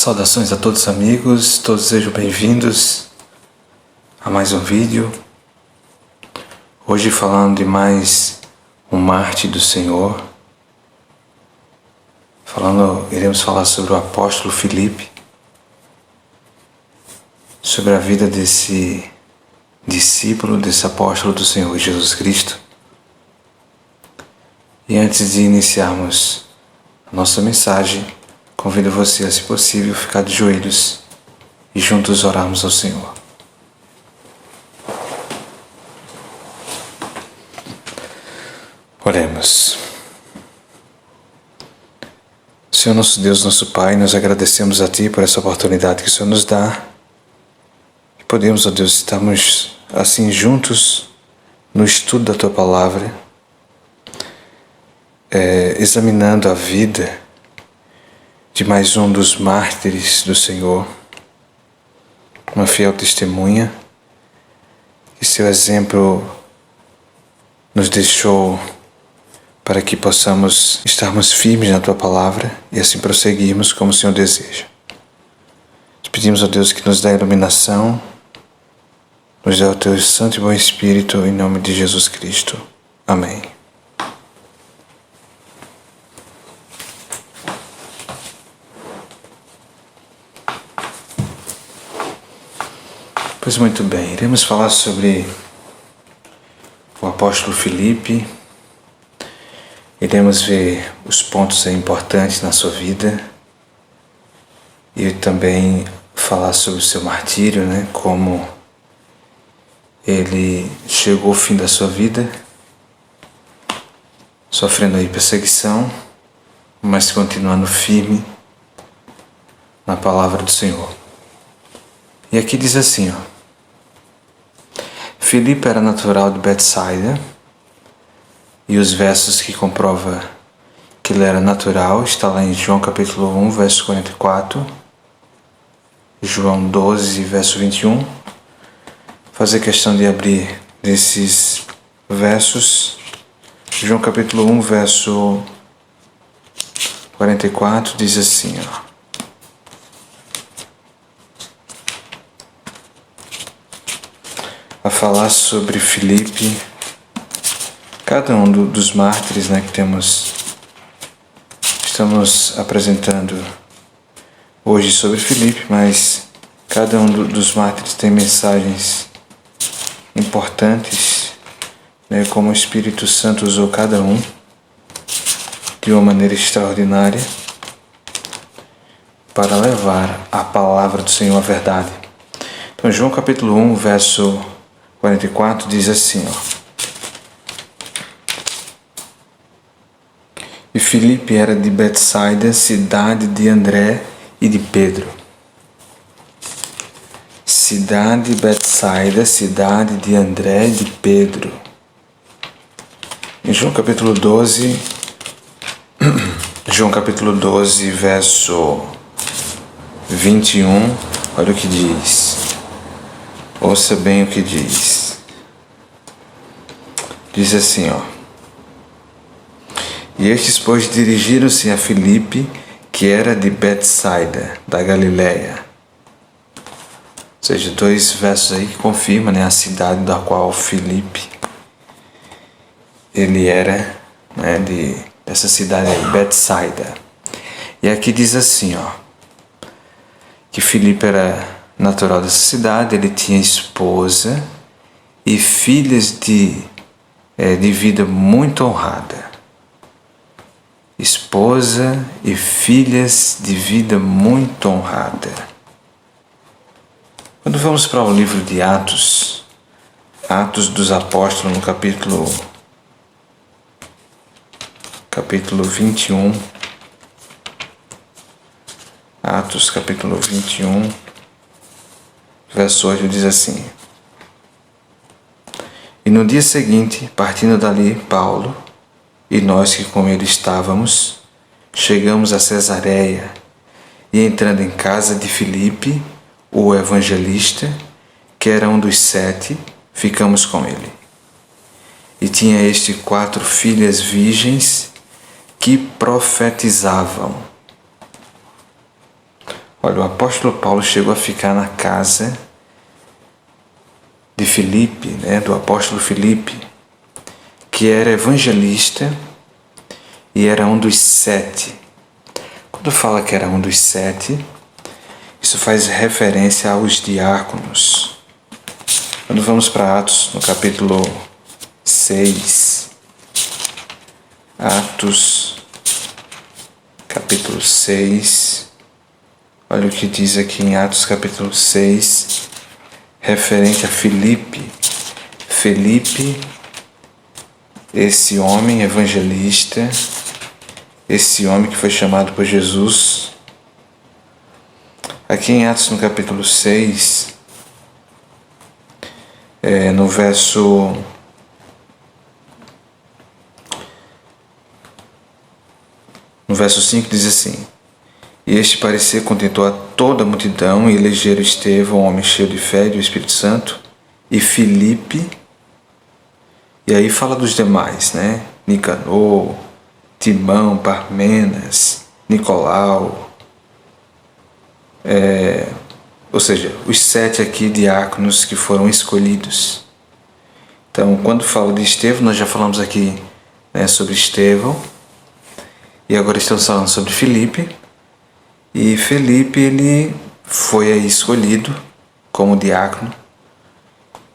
Saudações a todos amigos, todos sejam bem-vindos a mais um vídeo. Hoje falando de mais um mártir do Senhor. Iremos falar sobre o apóstolo Filipe, sobre a vida desse discípulo, desse apóstolo do Senhor Jesus Cristo. E antes de iniciarmos a nossa mensagem, convido você a, se possível, ficar de joelhos e juntos orarmos ao Senhor. Oremos. Senhor nosso Deus, nosso Pai, nós agradecemos a Ti por essa oportunidade que o Senhor nos dá. E podemos, ó Deus, estarmos assim juntos no estudo da Tua Palavra, examinando a vida de mais um dos mártires do Senhor, uma fiel testemunha, que seu exemplo nos deixou para que possamos estarmos firmes na Tua Palavra e assim prosseguirmos como o Senhor deseja. Te pedimos, ó Deus, que nos dê a iluminação, nos dê o Teu Santo e Bom Espírito, em nome de Jesus Cristo. Amém. Pois muito bem, iremos falar sobre o apóstolo Filipe. Iremos ver os pontos importantes na sua vida e também falar sobre o seu martírio, como ele chegou ao fim da sua vida, sofrendo aí perseguição, mas continuando firme na palavra do Senhor. E aqui diz assim, Filipe era natural de Betsaida, e os versos que comprovam que ele era natural está lá em João capítulo 1, verso 44, João 12, verso 21. Fazer questão de abrir desses versos. João capítulo 1, verso 44 diz assim, a falar sobre Filipe, cada um dos mártires que estamos apresentando hoje sobre Filipe, mas cada um dos mártires tem mensagens importantes, como o Espírito Santo usou cada um de uma maneira extraordinária para levar a palavra do Senhor à verdade. Então, João capítulo 1, verso 44 diz assim, E Filipe era de Betsaida, cidade de André e de Pedro. Cidade de Betsaida, cidade de André e de Pedro. Em João capítulo 12, verso 21, olha o que diz. Ouça bem o que diz. Diz assim, E estes, pois, dirigiram-se a Filipe, que era de Betsaida, da Galileia. Ou seja, dois versos aí que confirmam a cidade da qual Filipe, ele era, dessa cidade aí, Betsaida. E aqui diz assim, que Filipe era natural dessa cidade, ele tinha esposa e filhas de vida muito honrada. Esposa e filhas de vida muito honrada. Quando vamos para o livro de Atos dos Apóstolos, no capítulo 21, Atos capítulo 21, verso 8 diz assim, E no dia seguinte, partindo dali, Paulo, e nós que com ele estávamos, chegamos a Cesareia, e entrando em casa de Filipe, o evangelista, que era um dos 7, ficamos com ele. E tinha este 4 filhas virgens que profetizavam. Olha, o apóstolo Paulo chegou a ficar na casa de Filipe, do apóstolo Filipe, que era evangelista e era um dos 7. Quando fala que era um dos 7, isso faz referência aos diáconos. Quando vamos para Atos, no capítulo 6, Atos, capítulo 6, olha o que diz aqui em Atos, capítulo 6, referente a Filipe. Filipe, esse homem evangelista, esse homem que foi chamado por Jesus. Aqui em Atos, no capítulo 6, no verso 5 diz assim: E este parecer contentou a toda a multidão, e elegeram Estevão, um homem cheio de fé e do Espírito Santo, e Filipe, e aí fala dos demais, Nicanor, Timão, Parmenas, Nicolau, ou seja, os 7 aqui diáconos que foram escolhidos. Então, quando falo de Estevão, nós já falamos aqui sobre Estevão, e agora estamos falando sobre Filipe. E Filipe, ele foi aí escolhido como diácono.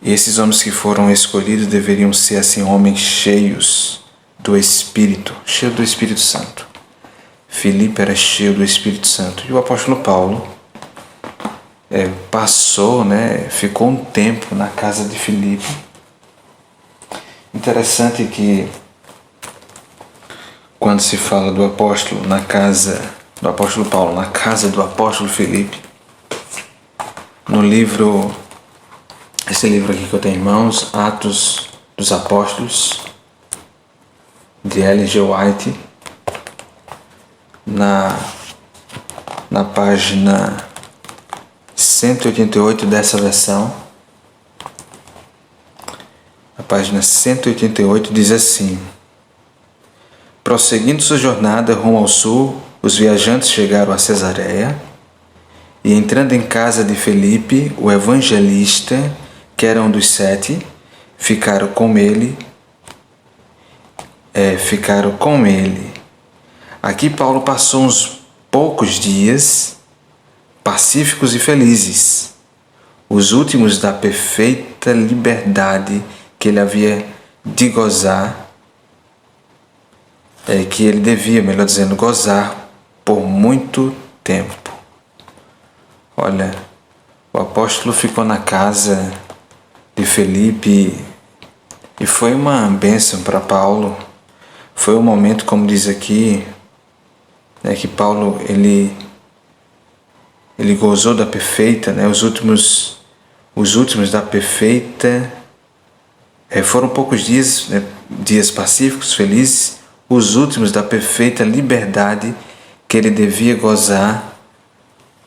E esses homens que foram escolhidos deveriam ser assim homens cheios do Espírito Santo. Filipe era cheio do Espírito Santo. E o apóstolo Paulo ficou um tempo na casa de Filipe. Interessante que quando se fala do apóstolo Paulo na casa do apóstolo Filipe, no livro, esse livro aqui que eu tenho em mãos, Atos dos Apóstolos, de Ellen G. White, na página 188 dessa versão, a página 188 diz assim: Prosseguindo sua jornada rumo ao sul, os viajantes chegaram a Cesareia e, entrando em casa de Filipe, o evangelista, que era um dos 7, ficaram com ele. Aqui Paulo passou uns poucos dias pacíficos e felizes, os últimos da perfeita liberdade que ele havia de gozar, que ele devia, melhor dizendo, gozar por muito tempo. Olha, o apóstolo ficou na casa de Filipe e foi uma bênção para Paulo. Foi um momento, como diz aqui, que Paulo ele gozou da perfeita, os últimos da perfeita, foram poucos dias, dias pacíficos, felizes, os últimos da perfeita liberdade que ele devia gozar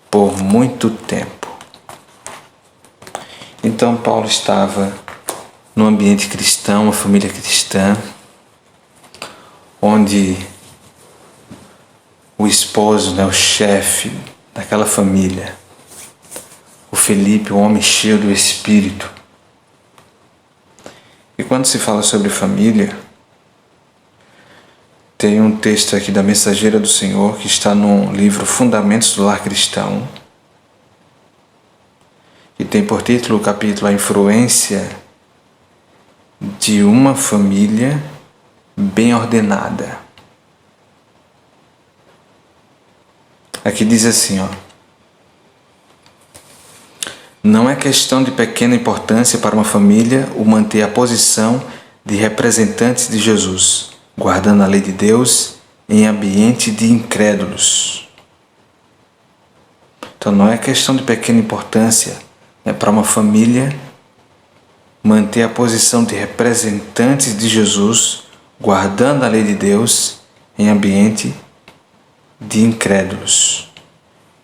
por muito tempo. Então Paulo estava num ambiente cristão, uma família cristã, onde o esposo, o chefe daquela família, o Filipe, um homem cheio do Espírito. E quando se fala sobre família, tem um texto aqui da Mensageira do Senhor que está no livro Fundamentos do Lar Cristão, que tem por título o capítulo A Influência de uma Família Bem Ordenada. Aqui diz assim, não é questão de pequena importância para uma família o manter a posição de representantes de Jesus, guardando a lei de Deus em ambiente de incrédulos. Então não é questão de pequena importância para uma família manter a posição de representantes de Jesus, guardando a lei de Deus em ambiente de incrédulos.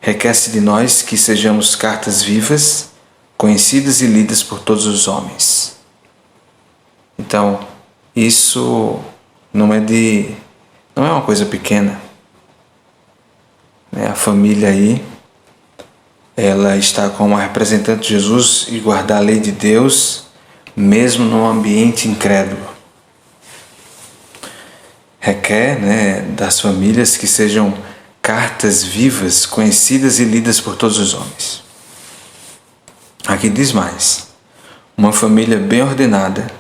Requer-se de nós que sejamos cartas vivas, conhecidas e lidas por todos os homens. Então, isso não é uma coisa pequena. A família aí ela está como representante de Jesus e guardar a lei de Deus, mesmo num ambiente incrédulo. Requer, das famílias que sejam cartas vivas, conhecidas e lidas por todos os homens. Aqui diz mais: uma família bem ordenada,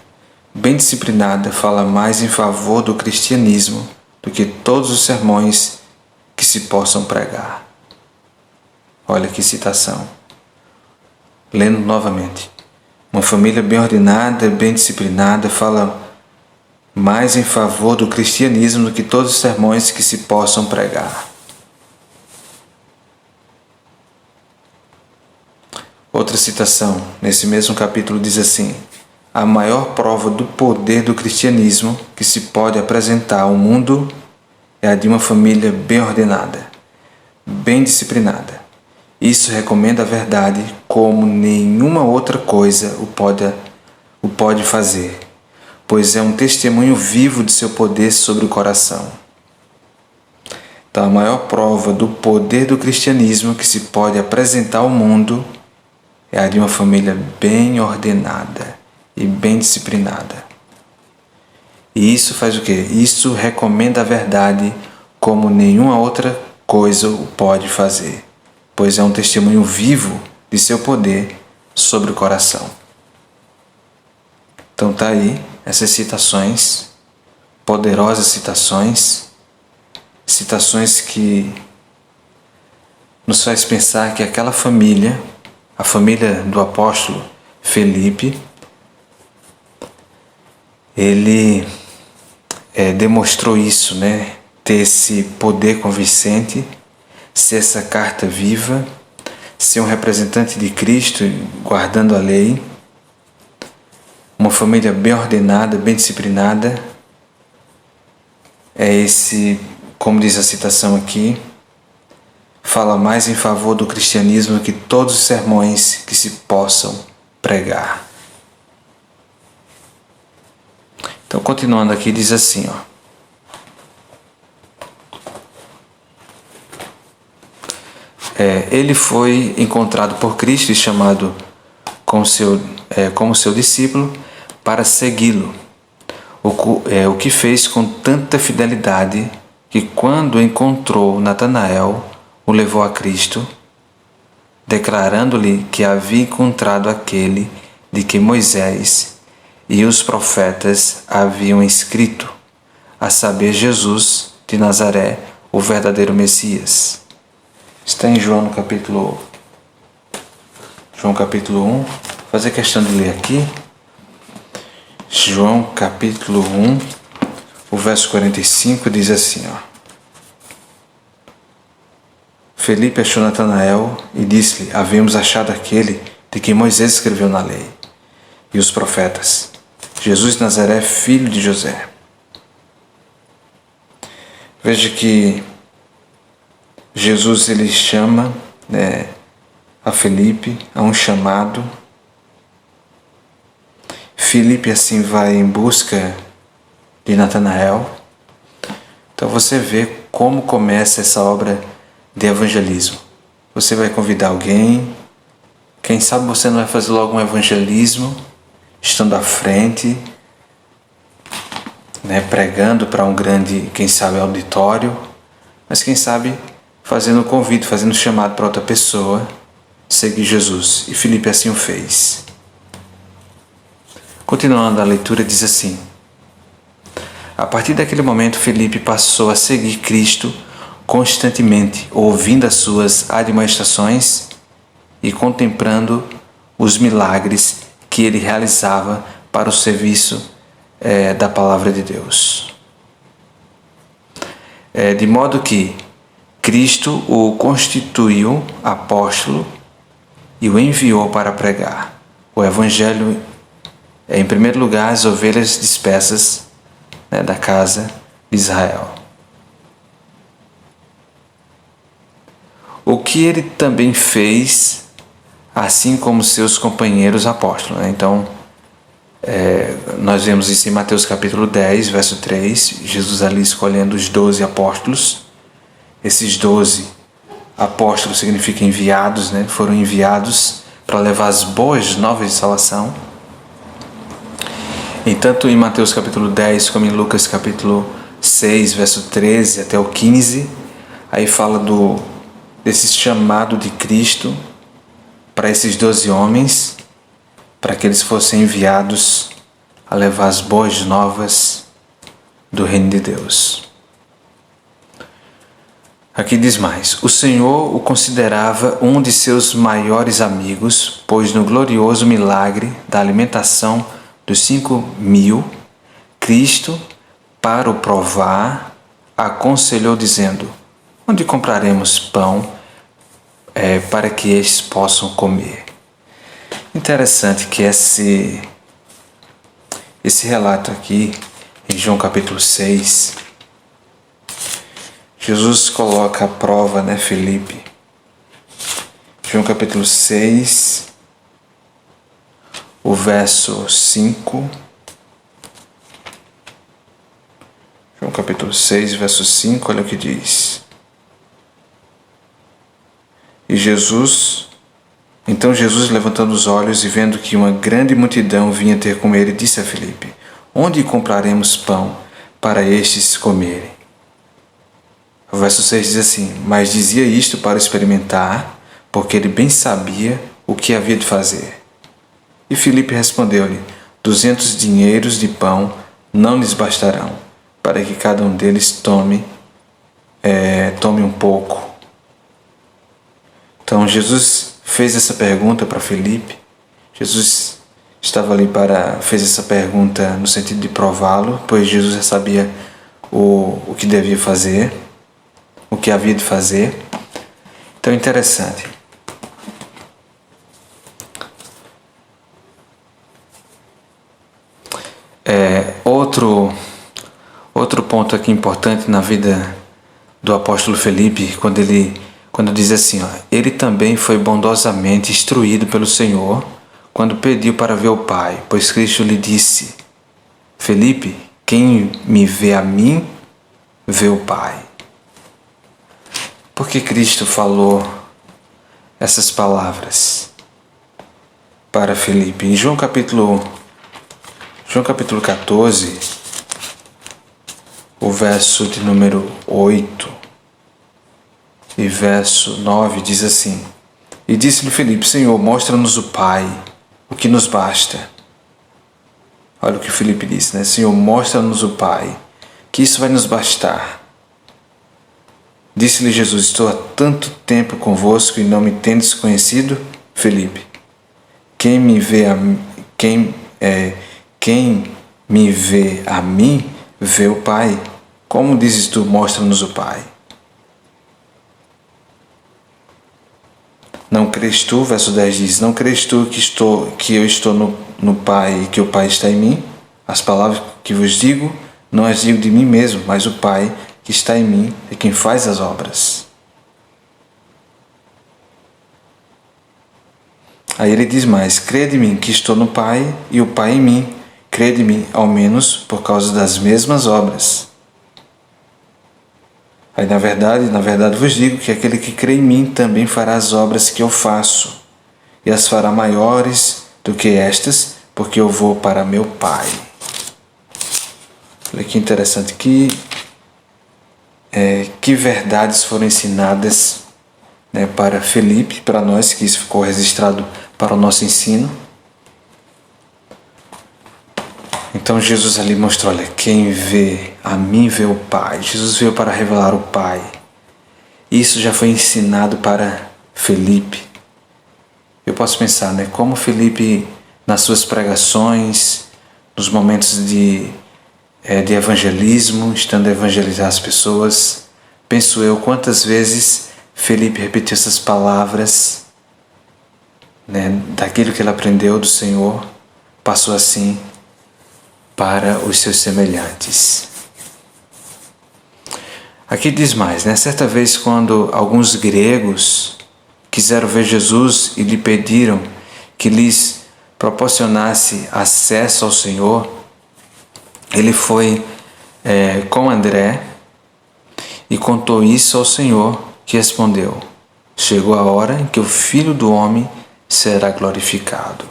bem disciplinada, fala mais em favor do cristianismo do que todos os sermões que se possam pregar. Olha que citação. Lendo novamente. Uma família bem ordenada, bem disciplinada, fala mais em favor do cristianismo do que todos os sermões que se possam pregar. Outra citação, nesse mesmo capítulo, diz assim: a maior prova do poder do cristianismo que se pode apresentar ao mundo é a de uma família bem ordenada, bem disciplinada. Isso recomenda a verdade como nenhuma outra coisa o pode fazer, pois é um testemunho vivo de seu poder sobre o coração. Então, a maior prova do poder do cristianismo que se pode apresentar ao mundo é a de uma família bem ordenada e bem disciplinada. E isso faz o quê? Isso recomenda a verdade como nenhuma outra coisa o pode fazer, pois é um testemunho vivo de seu poder sobre o coração. Então tá aí essas citações, poderosas citações que nos faz pensar que aquela família, a família do apóstolo Felipe, ele demonstrou isso, ter esse poder convincente, ser essa carta viva, ser um representante de Cristo guardando a lei, uma família bem ordenada, bem disciplinada. É esse, como diz a citação aqui, fala mais em favor do cristianismo que todos os sermões que se possam pregar. Então, continuando aqui, diz assim, ele foi encontrado por Cristo e chamado como seu discípulo para segui-lo, o que fez com tanta fidelidade que, quando encontrou Natanael, o levou a Cristo, declarando-lhe que havia encontrado aquele de que Moisés e os profetas haviam escrito, a saber, Jesus de Nazaré, o verdadeiro Messias. Está em João capítulo 1. Vou fazer questão de ler aqui. João capítulo 1, o verso 45 diz assim, Felipe achou Natanael e disse-lhe: havemos achado aquele de que Moisés escreveu na lei e os profetas, Jesus de Nazaré, filho de José. Veja que Jesus ele chama a Felipe a um chamado. Felipe assim vai em busca de Natanael. Então você vê como começa essa obra de evangelismo. Você vai convidar alguém, quem sabe você não vai fazer logo um evangelismo, estando à frente, pregando para um grande, quem sabe, auditório, mas quem sabe fazendo um convite, fazendo um chamado para outra pessoa seguir Jesus. E Felipe assim o fez. Continuando a leitura, diz assim: a partir daquele momento, Felipe passou a seguir Cristo constantemente, ouvindo as suas admoestações e contemplando os milagres que ele realizava para o serviço da palavra de Deus. De modo que Cristo o constituiu apóstolo e o enviou para pregar o Evangelho, em primeiro lugar, as ovelhas dispersas da casa de Israel. O que ele também fez, assim como seus companheiros apóstolos. Então, nós vemos isso em Mateus capítulo 10, verso 3, Jesus ali escolhendo os 12 apóstolos. Esses 12 apóstolo significa enviados, né? Foram enviados para levar as boas novas de salvação. E tanto em Mateus capítulo 10 como em Lucas capítulo 6, verso 13 até o 15, aí fala desse chamado de Cristo para esses 12 homens, para que eles fossem enviados a levar as boas novas do reino de Deus. Aqui diz mais: o Senhor o considerava um de seus maiores amigos, pois no glorioso milagre da alimentação dos 5.000, Cristo, para o provar, aconselhou dizendo: onde compraremos pão para que estes possam comer? Interessante que esse relato aqui, em João capítulo 6, Jesus coloca à prova, Felipe. João capítulo 6, o verso 5. João capítulo 6, verso 5, olha o que diz. Então Jesus, levantando os olhos e vendo que uma grande multidão vinha ter com ele, disse a Filipe: onde compraremos pão para estes comerem? O verso 6 diz assim: mas dizia isto para experimentar, porque ele bem sabia o que havia de fazer. E Filipe respondeu-lhe: 200 dinheiros de pão não lhes bastarão, para que cada um deles tome um pouco. Então Jesus fez essa pergunta para Filipe. Jesus estava ali fez essa pergunta no sentido de prová-lo, pois Jesus já sabia o que devia fazer, o que havia de fazer. Então é interessante. Outro ponto aqui importante na vida do apóstolo Felipe, quando diz assim, ele também foi bondosamente instruído pelo Senhor quando pediu para ver o Pai, pois Cristo lhe disse: Felipe, quem me vê a mim, vê o Pai. Por que Cristo falou essas palavras para Felipe? Em João capítulo 14, o verso de número 8 e verso 9 diz assim: e disse-lhe Felipe: Senhor, mostra-nos o Pai, o que nos basta. Olha o que Felipe disse, Senhor, mostra-nos o Pai, que isso vai nos bastar. Disse-lhe Jesus: estou há tanto tempo convosco e não me tendes conhecido, Felipe? Quem me vê a mim, vê o Pai. Como dizes tu, mostra-nos o Pai? Não crês tu, verso 10 diz, não crês tu que eu estou no Pai e que o Pai está em mim? As palavras que vos digo, não as digo de mim mesmo, mas o Pai que está em mim é quem faz as obras. Aí ele diz mais: crede em mim que estou no Pai e o Pai em mim. Crede em mim, ao menos, por causa das mesmas obras. Aí na verdade vos digo que aquele que crê em mim também fará as obras que eu faço, e as fará maiores do que estas, porque eu vou para meu Pai. Olha que interessante, que verdades foram ensinadas para Felipe, para nós, que isso ficou registrado para o nosso ensino. Então Jesus ali mostrou, olha, quem vê a mim vê o Pai. Jesus veio para revelar o Pai. Isso já foi ensinado para Felipe. Eu posso pensar, como Felipe, nas suas pregações, nos momentos de evangelismo, estando a evangelizar as pessoas, penso eu, quantas vezes Felipe repetiu essas palavras, daquilo que ele aprendeu do Senhor, passou assim para os seus semelhantes. Aqui diz mais, certa vez quando alguns gregos quiseram ver Jesus e lhe pediram que lhes proporcionasse acesso ao Senhor, ele foi com André e contou isso ao Senhor, que respondeu: chegou a hora em que o Filho do Homem será glorificado.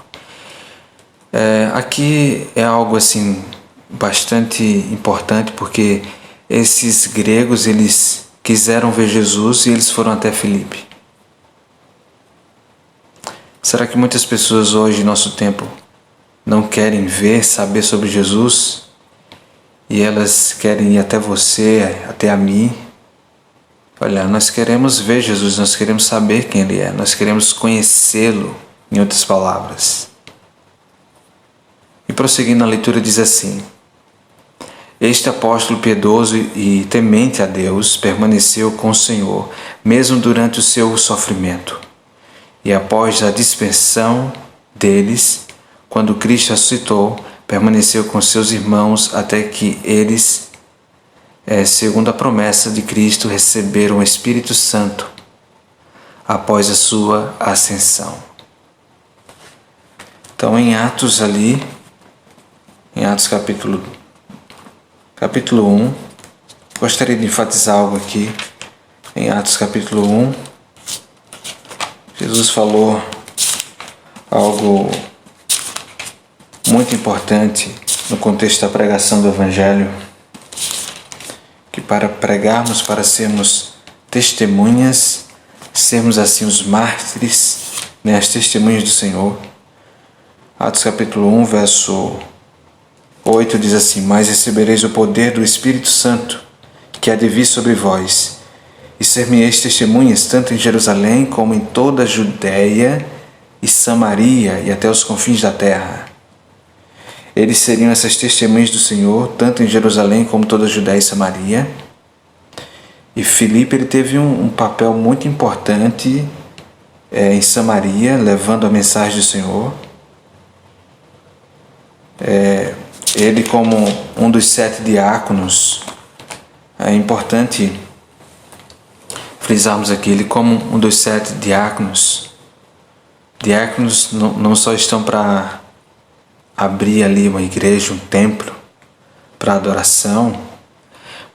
Aqui é algo assim bastante importante, porque esses gregos, eles quiseram ver Jesus e eles foram até Filipe. Será que muitas pessoas hoje, em nosso tempo, não querem ver, saber sobre Jesus e elas querem ir até você, até a mim? Olha, nós queremos ver Jesus, nós queremos saber quem Ele é, nós queremos conhecê-lo, em outras palavras. E prosseguindo a leitura diz assim: Este apóstolo piedoso e temente a Deus permaneceu com o Senhor, mesmo durante o seu sofrimento. E após a dispersão deles, quando Cristo ressuscitou, permaneceu com seus irmãos até que eles, segundo a promessa de Cristo, receberam o Espírito Santo após a sua ascensão. Então, em Atos ali, em Atos capítulo 1, gostaria de enfatizar algo aqui. Em Atos capítulo 1, Jesus falou algo muito importante no contexto da pregação do Evangelho, que para pregarmos, para sermos testemunhas, sermos assim os mártires, as testemunhas do Senhor. Atos capítulo 1, verso 8 diz assim: Mas recebereis o poder do Espírito Santo, que há de vir sobre vós, e ser-me-eis testemunhas tanto em Jerusalém como em toda a Judéia e Samaria e até os confins da terra. Eles seriam essas testemunhas do Senhor, tanto em Jerusalém como toda a Judéia e Samaria. E Filipe, ele teve um papel muito importante em Samaria, levando a mensagem do Senhor. Ele, como um dos 7 diáconos, é importante frisarmos aqui, ele como um dos 7 diáconos. Diáconos não só estão para abrir ali uma igreja, um templo, para adoração,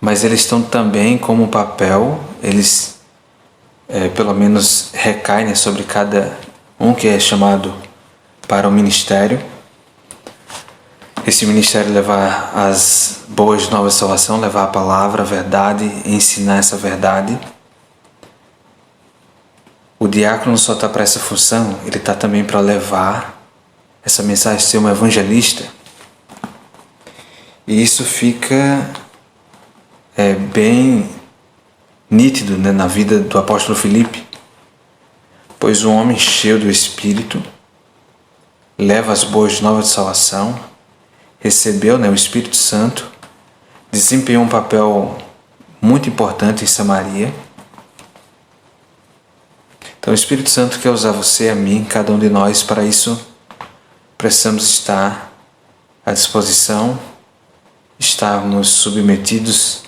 mas eles estão também como papel, eles pelo menos recaem sobre cada um que é chamado para o ministério. Esse ministério levar as boas novas de salvação, levar a palavra, a verdade, ensinar essa verdade. O diácono não só está para essa função, ele está também para levar essa mensagem, ser um evangelista. E isso fica bem nítido, na vida do apóstolo Filipe, pois um homem cheio do Espírito leva as boas novas de salvação, recebeu o Espírito Santo, desempenhou um papel muito importante em Samaria. Então o Espírito Santo quer usar você, a mim, cada um de nós. Para isso precisamos estar à disposição, estarmos submetidos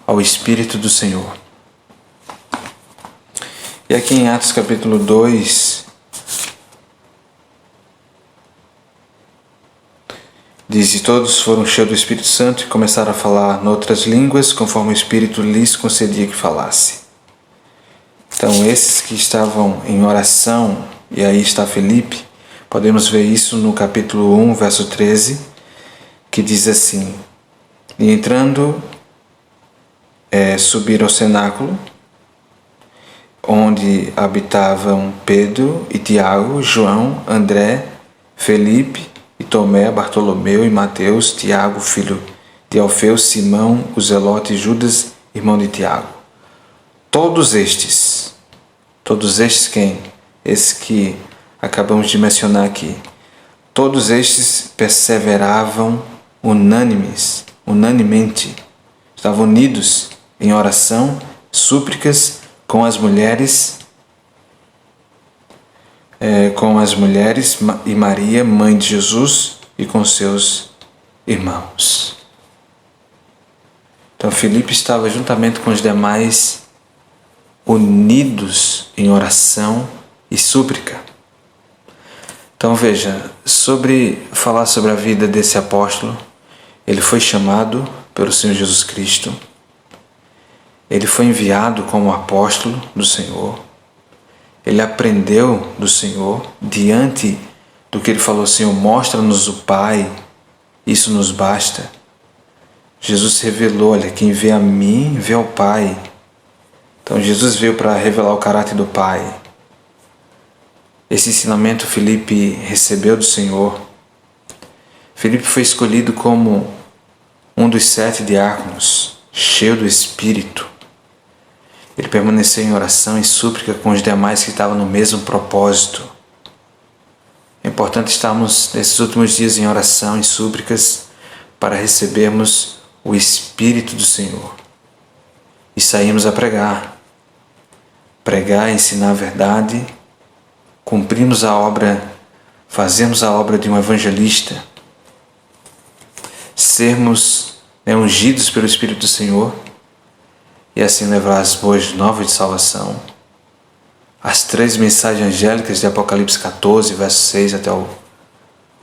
ao Espírito do Senhor. E aqui em Atos capítulo 2, diz: E todos foram cheios do Espírito Santo e começaram a falar noutras línguas, conforme o Espírito lhes concedia que falasse. Então, esses que estavam em oração, e aí está Filipe, podemos ver isso no capítulo 1, verso 13, que diz assim: E entrando, subiram ao cenáculo, onde habitavam Pedro e Tiago, João, André, Felipe e Tomé, Bartolomeu e Mateus, Tiago, filho de Alfeu, Simão, o Zelote, e Judas, irmão de Tiago. Todos estes quem? Esses que acabamos de mencionar aqui. Todos estes perseveravam unanemente, estavam unidos em oração, súplicas com as mulheres e Maria, mãe de Jesus, e com seus irmãos. Então Filipe estava juntamente com os demais unidos em oração e súplica. Então veja, falar sobre a vida desse apóstolo, ele foi chamado pelo Senhor Jesus Cristo, ele foi enviado como apóstolo do Senhor, ele aprendeu do Senhor diante do que ele falou: Senhor, mostra-nos o Pai, isso nos basta. Jesus revelou: olha, quem vê a mim, vê ao Pai. Então Jesus veio para revelar o caráter do Pai. Esse ensinamento Filipe recebeu do Senhor. Filipe foi escolhido como um dos 7 diáconos, cheio do Espírito. Ele permaneceu em oração e súplica com os demais que estavam no mesmo propósito. É importante estarmos nesses últimos dias em oração e súplicas para recebermos o Espírito do Senhor e sairmos a pregar. Pregar, ensinar a verdade, cumprirmos a obra, fazermos a obra de um evangelista, sermos ungidos pelo Espírito do Senhor e assim levar as boas novas de salvação, as 3 mensagens angélicas de Apocalipse 14, verso 6 até o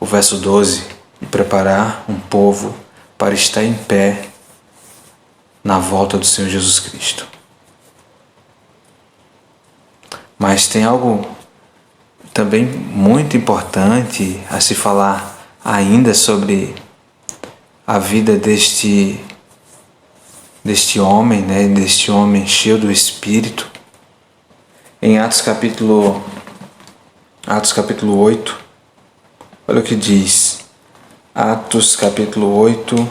verso 12, e preparar um povo para estar em pé na volta do Senhor Jesus Cristo. Mas tem algo também muito importante a se falar ainda sobre a vida deste homem, deste homem cheio do Espírito. Em Atos capítulo 8, olha o que diz. Atos capítulo 8,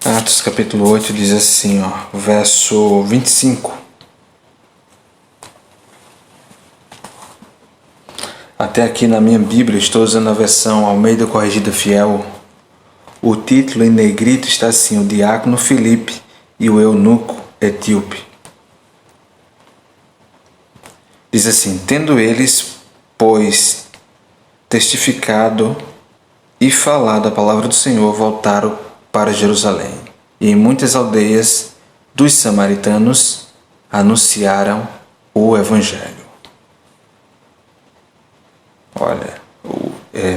Atos capítulo 8 diz assim, verso 25. Até aqui na minha Bíblia, estou usando a versão Almeida Corrigida Fiel. O título em negrito está assim: o diácono Filipe e o eunuco etíope. Diz assim: tendo eles, pois, testificado e falado a palavra do Senhor, voltaram para Jerusalém. E em muitas aldeias dos samaritanos anunciaram o Evangelho. Olha,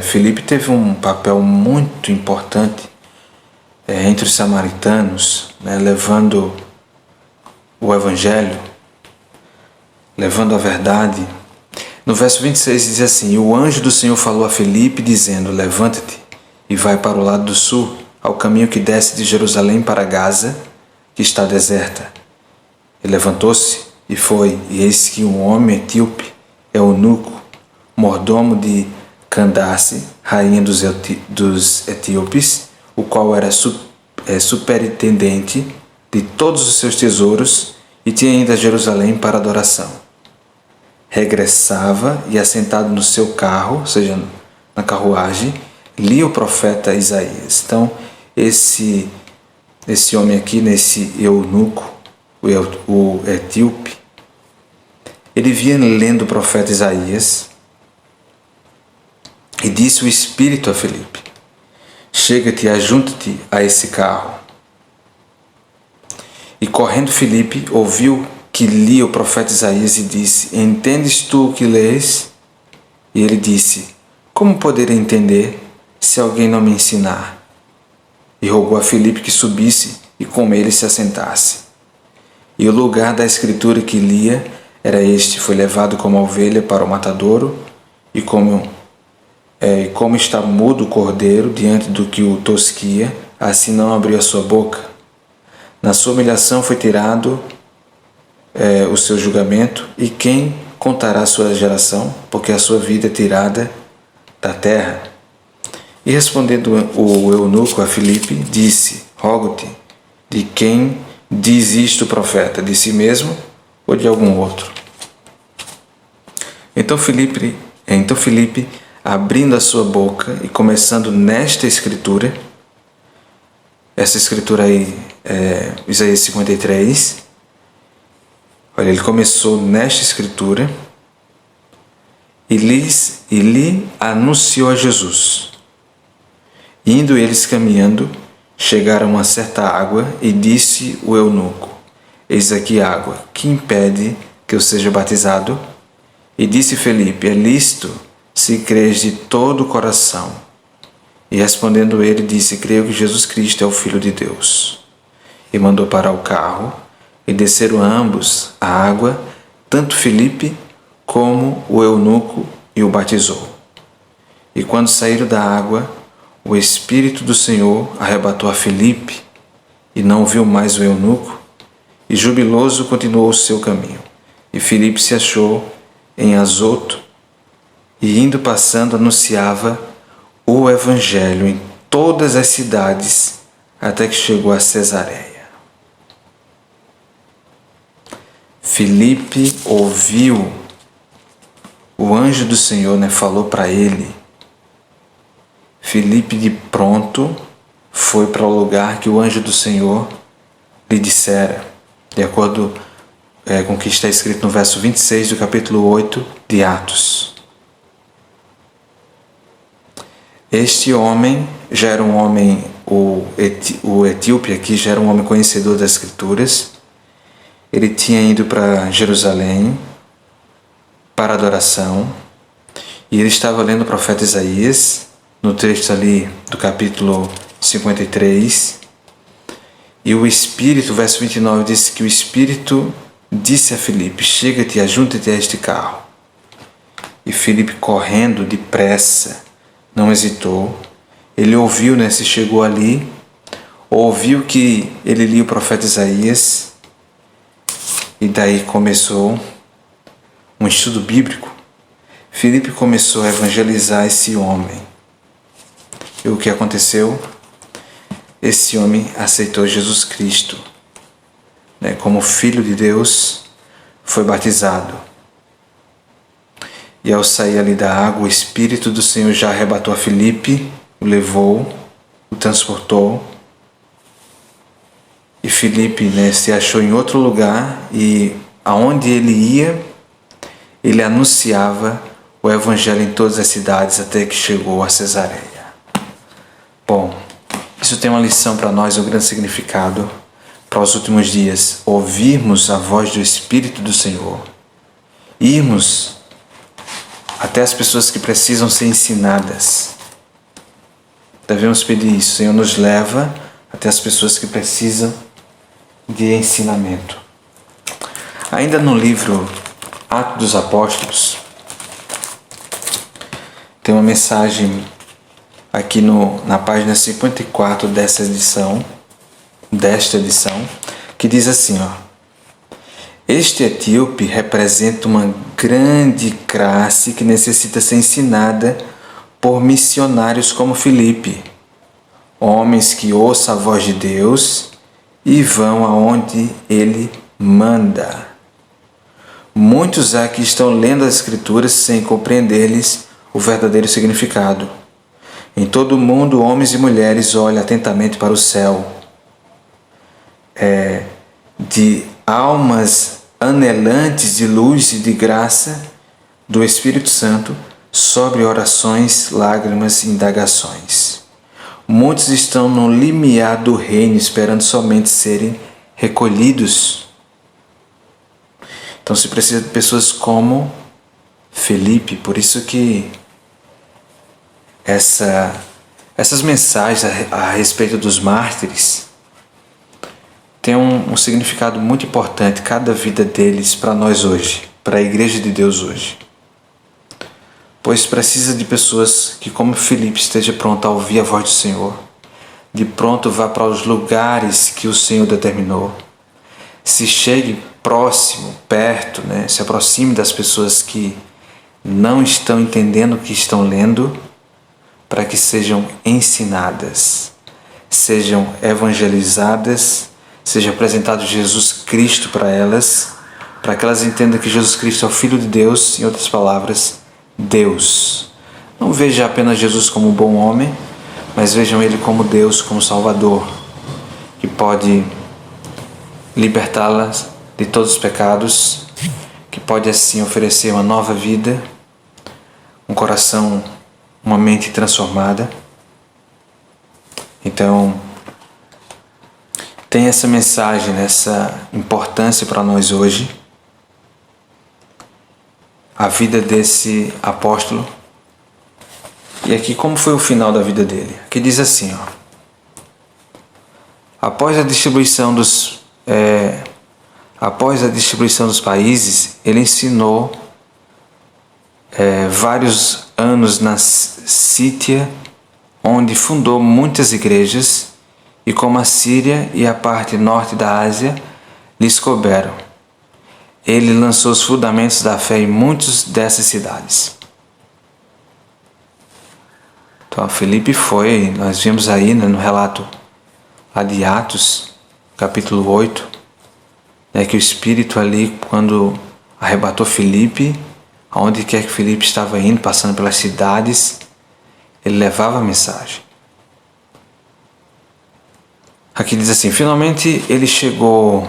Filipe teve um papel muito importante entre os samaritanos, levando o Evangelho, levando a verdade. No verso 26 diz assim: o anjo do Senhor falou a Filipe, dizendo: levanta-te e vai para o lado do sul, ao caminho que desce de Jerusalém para Gaza, que está deserta. Ele levantou-se e foi, e eis que um homem etíope, eunuco, mordomo de Candace, rainha dos etíopes, o qual era superintendente de todos os seus tesouros e tinha ido a Jerusalém para adoração. Regressava e, assentado no seu carro, ou seja, na carruagem, lia o profeta Isaías. Então, esse homem aqui, nesse eunuco, o etíope, ele vinha lendo o profeta Isaías e disse o Espírito a Filipe: chega-te e ajunta-te a esse carro. E correndo Filipe ouviu que lia o profeta Isaías e disse: entendes tu o que lês? E ele disse: como poderei entender se alguém não me ensinar? E rogou a Filipe que subisse e com ele se assentasse. E o lugar da escritura que lia era este: foi levado como ovelha para o matadouro, e como está mudo o cordeiro diante do que o tosquia, assim não abriu a sua boca. Na sua humilhação foi tirado o seu julgamento, e quem contará a sua geração, porque a sua vida é tirada da terra? E respondendo o eunuco a Filipe, disse: rogo-te, de quem diz isto o profeta? De si mesmo ou de algum outro? Então Filipe, abrindo a sua boca e começando nesta escritura, essa escritura aí é Isaías 53, olha, ele começou nesta escritura e lhe anunciou a Jesus. Indo eles caminhando, chegaram a uma certa água, e disse o eunuco: eis aqui água, que impede que eu seja batizado? E disse Filipe: é lícito, se crês de todo o coração. E respondendo ele, disse: creio que Jesus Cristo é o Filho de Deus. E mandou parar o carro, e desceram ambos à água, tanto Filipe como o eunuco, e o batizou. E quando saíram da água, o Espírito do Senhor arrebatou a Filipe, e não viu mais o eunuco, e jubiloso continuou o seu caminho. E Filipe se achou em Azoto, e indo passando anunciava o Evangelho em todas as cidades, até que chegou a Cesareia. Filipe ouviu o anjo do Senhor, falou para ele. Filipe de pronto foi para o lugar que o anjo do Senhor lhe dissera, de acordo com o que está escrito no verso 26 do capítulo 8 de Atos. Este homem já era um homem, o etíope aqui já era um homem conhecedor das Escrituras. Ele tinha ido para Jerusalém para adoração, e ele estava lendo o profeta Isaías, no texto ali do capítulo 53, e o Espírito, verso 29, diz que o Espírito disse a Filipe: chega-te e ajunta-te a este carro. E Filipe, correndo depressa, não hesitou. Ele ouviu, se chegou ali, ouviu que ele lia o profeta Isaías, e daí começou um estudo bíblico. Filipe começou a evangelizar esse homem. E o que aconteceu? Esse homem aceitou Jesus Cristo, como Filho de Deus, foi batizado. E ao sair ali da água, o Espírito do Senhor já arrebatou a Filipe, o levou, o transportou. E Filipe se achou em outro lugar, e aonde ele ia, ele anunciava o Evangelho em todas as cidades, até que chegou a Cesareia. Bom, isso tem uma lição para nós, um grande significado para os últimos dias. Ouvirmos a voz do Espírito do Senhor, irmos até as pessoas que precisam ser ensinadas. Devemos pedir isso. Senhor, nos leva até as pessoas que precisam de ensinamento. Ainda no livro Atos dos Apóstolos, tem uma mensagem aqui na página 54 desta edição, que diz assim, este etíope representa uma grande classe que necessita ser ensinada por missionários como Filipe, homens que ouçam a voz de Deus e vão aonde Ele manda. Muitos aqui estão lendo as Escrituras sem compreender-lhes o verdadeiro significado. Em todo o mundo, homens e mulheres olham atentamente para o céu, de almas anelantes de luz e de graça do Espírito Santo, sobre orações, lágrimas e indagações. Muitos estão no limiar do reino, esperando somente serem recolhidos. Então se precisa de pessoas como Filipe. Por isso que essas mensagens a respeito dos mártires têm um significado muito importante, cada vida deles para nós hoje, para a Igreja de Deus hoje. Pois precisa de pessoas que, como Filipe, esteja pronto a ouvir a voz do Senhor, de pronto vá para os lugares que o Senhor determinou, se chegue próximo, perto, se aproxime das pessoas que não estão entendendo o que estão lendo, para que sejam ensinadas, sejam evangelizadas, seja apresentado Jesus Cristo para elas, para que elas entendam que Jesus Cristo é o Filho de Deus, em outras palavras, Deus. Não veja apenas Jesus como um bom homem, mas vejam Ele como Deus, como Salvador, que pode libertá-las de todos os pecados, que pode assim oferecer uma nova vida, um coração, uma mente transformada. Então, tem essa mensagem, essa importância para nós hoje. A vida desse apóstolo. E aqui como foi o final da vida dele? Aqui diz assim, ó. Após a distribuição dos países, ele ensinou vários anos na Síria, onde fundou muitas igrejas, e como a Síria e a parte norte da Ásia lhes couberam, ele lançou os fundamentos da fé em muitas dessas cidades. Então, Filipe foi, nós vimos aí, né, no relato lá de Atos, capítulo 8, que o Espírito ali, quando arrebatou Filipe, aonde quer que Filipe estava indo, passando pelas cidades, ele levava a mensagem. Aqui diz assim, finalmente ele chegou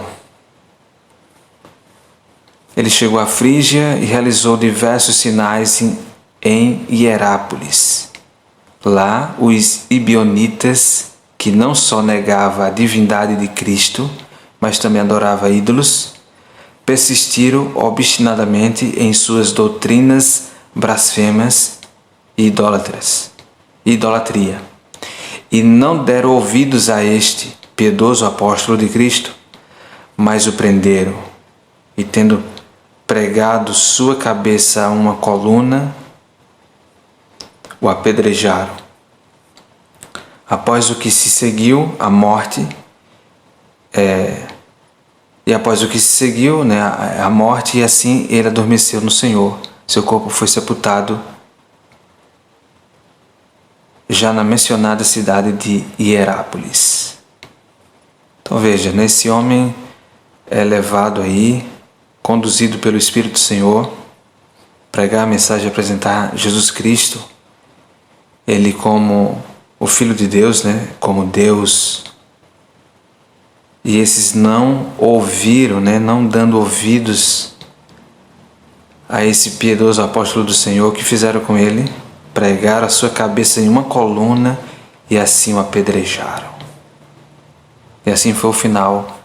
à Frígia e realizou diversos sinais em Hierápolis. Lá, os ibionitas, que não só negava a divindade de Cristo, mas também adorava ídolos, persistiram obstinadamente em suas doutrinas blasfemas e idolatria, e não deram ouvidos a este piedoso apóstolo de Cristo, mas o prenderam, e tendo pregado sua cabeça a uma coluna, o apedrejaram. Após o que se seguiu a morte, a morte, e assim ele adormeceu no Senhor. Seu corpo foi sepultado já na mencionada cidade de Hierápolis. Então veja, esse homem é levado aí, conduzido pelo Espírito do Senhor, pregar a mensagem, apresentar Jesus Cristo, ele como o Filho de Deus, como Deus. E esses não ouviram, não dando ouvidos a esse piedoso apóstolo do Senhor, que fizeram com ele, pregaram a sua cabeça em uma coluna e assim o apedrejaram. E assim foi o final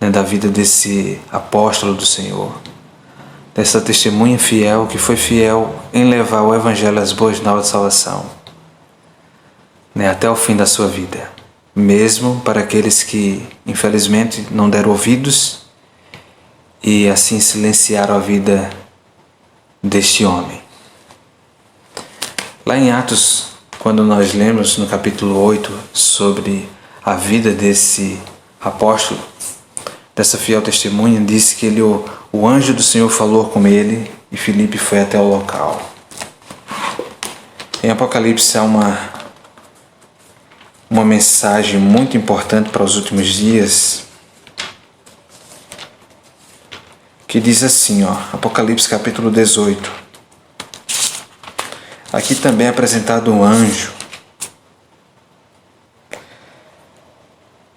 da vida desse apóstolo do Senhor, dessa testemunha fiel, que foi fiel em levar o Evangelho, as boas novas de salvação, até o fim da sua vida, mesmo para aqueles que infelizmente não deram ouvidos e assim silenciaram a vida deste homem. Lá em Atos, quando nós lemos no capítulo 8 sobre a vida desse apóstolo, dessa fiel testemunha, disse que o anjo do Senhor falou com ele e Filipe foi até o local. Em Apocalipse há uma mensagem muito importante para os últimos dias, que diz assim, Apocalipse capítulo 18. Aqui também é apresentado um anjo.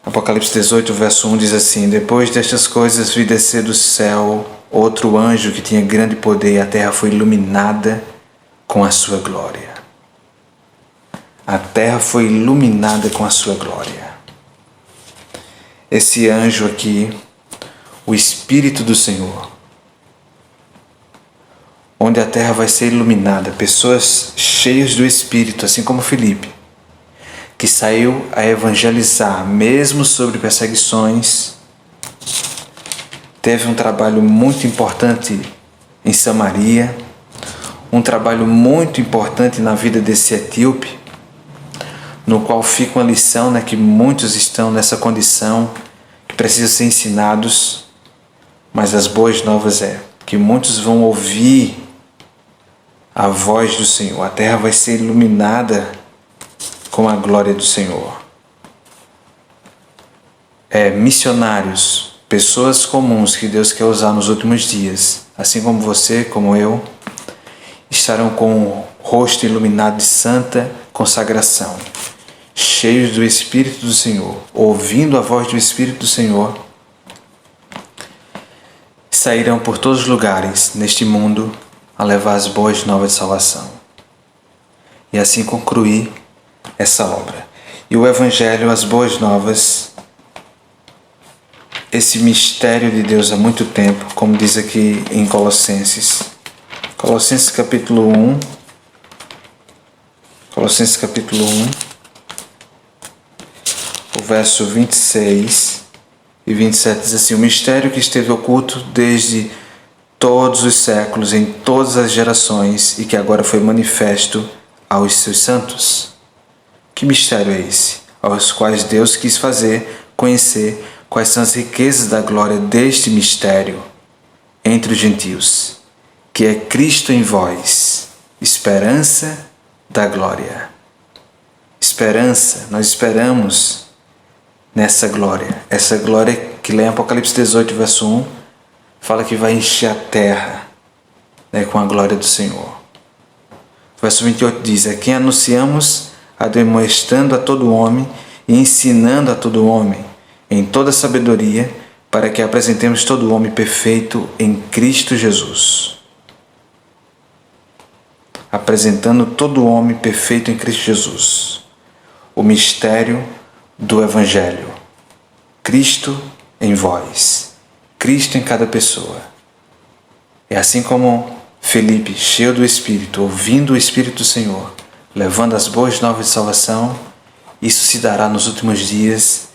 Apocalipse 18, verso 1 diz assim: depois destas coisas vi descer do céu outro anjo que tinha grande poder, e a terra foi iluminada com a sua glória. A terra foi iluminada com a sua glória. Esse anjo aqui, o Espírito do Senhor, onde a terra vai ser iluminada, pessoas cheias do Espírito, assim como Filipe, que saiu a evangelizar, mesmo sobre perseguições, teve um trabalho muito importante em Samaria, um trabalho muito importante na vida desse etíope, no qual fica uma lição, que muitos estão nessa condição, que precisam ser ensinados, mas as boas novas é que muitos vão ouvir a voz do Senhor, a terra vai ser iluminada com a glória do Senhor. Missionários, pessoas comuns que Deus quer usar nos últimos dias, assim como você, como eu, estarão com o rosto iluminado de santa consagração, cheios do Espírito do Senhor, ouvindo a voz do Espírito do Senhor, sairão por todos os lugares neste mundo a levar as boas novas de salvação e assim concluir essa obra. E o Evangelho, as boas novas, esse mistério de Deus há muito tempo, como diz aqui em Colossenses capítulo 1, Colossenses capítulo 1, o verso 26 e 27 diz assim: o mistério que esteve oculto desde todos os séculos, em todas as gerações, e que agora foi manifesto aos seus santos. Que mistério é esse? Aos quais Deus quis fazer conhecer quais são as riquezas da glória deste mistério entre os gentios, que é Cristo em vós, esperança da glória. Esperança, nós esperamos nessa glória. Essa glória que lê em Apocalipse 18, verso 1, fala que vai encher a terra, com a glória do Senhor. O verso 28 diz: a quem anunciamos, admoestando a todo homem e ensinando a todo homem em toda sabedoria, para que apresentemos todo homem perfeito em Cristo Jesus. Apresentando todo homem perfeito em Cristo Jesus. O mistério do Evangelho. Cristo em vós. Cristo em cada pessoa. É assim como Felipe, cheio do Espírito, ouvindo o Espírito do Senhor, levando as boas novas de salvação, isso se dará nos últimos dias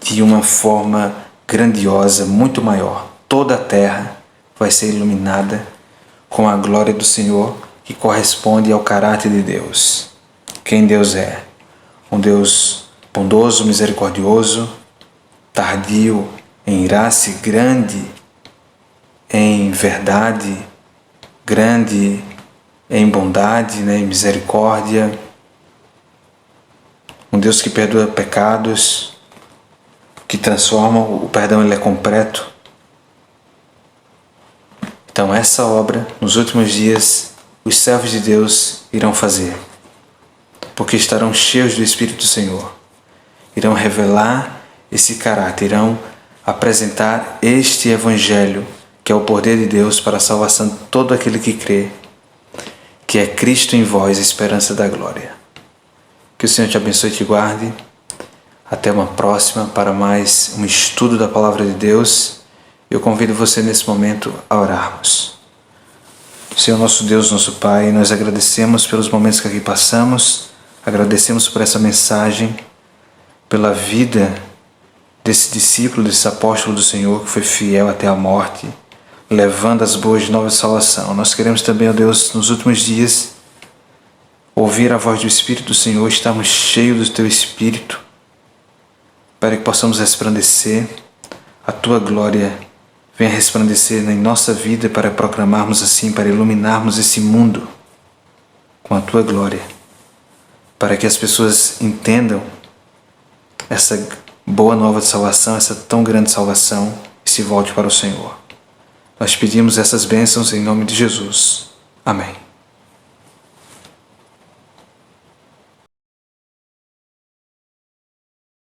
de uma forma grandiosa, muito maior. Toda a terra vai ser iluminada com a glória do Senhor, que corresponde ao caráter de Deus. Quem Deus é? Um Deus bondoso, misericordioso, tardio em irar-se, grande em verdade, grande em bondade, em misericórdia. Um Deus que perdoa pecados, que transforma, o perdão ele é completo. Então essa obra, nos últimos dias, os servos de Deus irão fazer, porque estarão cheios do Espírito do Senhor. Irão revelar esse caráter, irão apresentar este Evangelho, que é o poder de Deus para a salvação de todo aquele que crê, que é Cristo em vós, a esperança da glória. Que o Senhor te abençoe e te guarde. Até uma próxima para mais um estudo da Palavra de Deus. Eu convido você nesse momento a orarmos. Senhor nosso Deus, nosso Pai, nós agradecemos pelos momentos que aqui passamos, agradecemos por essa mensagem, pela vida desse discípulo, desse apóstolo do Senhor que foi fiel até a morte, levando as boas novas de salvação. Nós queremos também, ó Deus, nos últimos dias, ouvir a voz do Espírito do Senhor, estarmos cheios do Teu Espírito, para que possamos resplandecer, a Tua glória venha resplandecer em nossa vida, para proclamarmos assim, para iluminarmos esse mundo com a Tua glória, para que as pessoas entendam essa boa nova de salvação, essa tão grande salvação, e se volte para o Senhor. Nós pedimos essas bênçãos em nome de Jesus. Amém.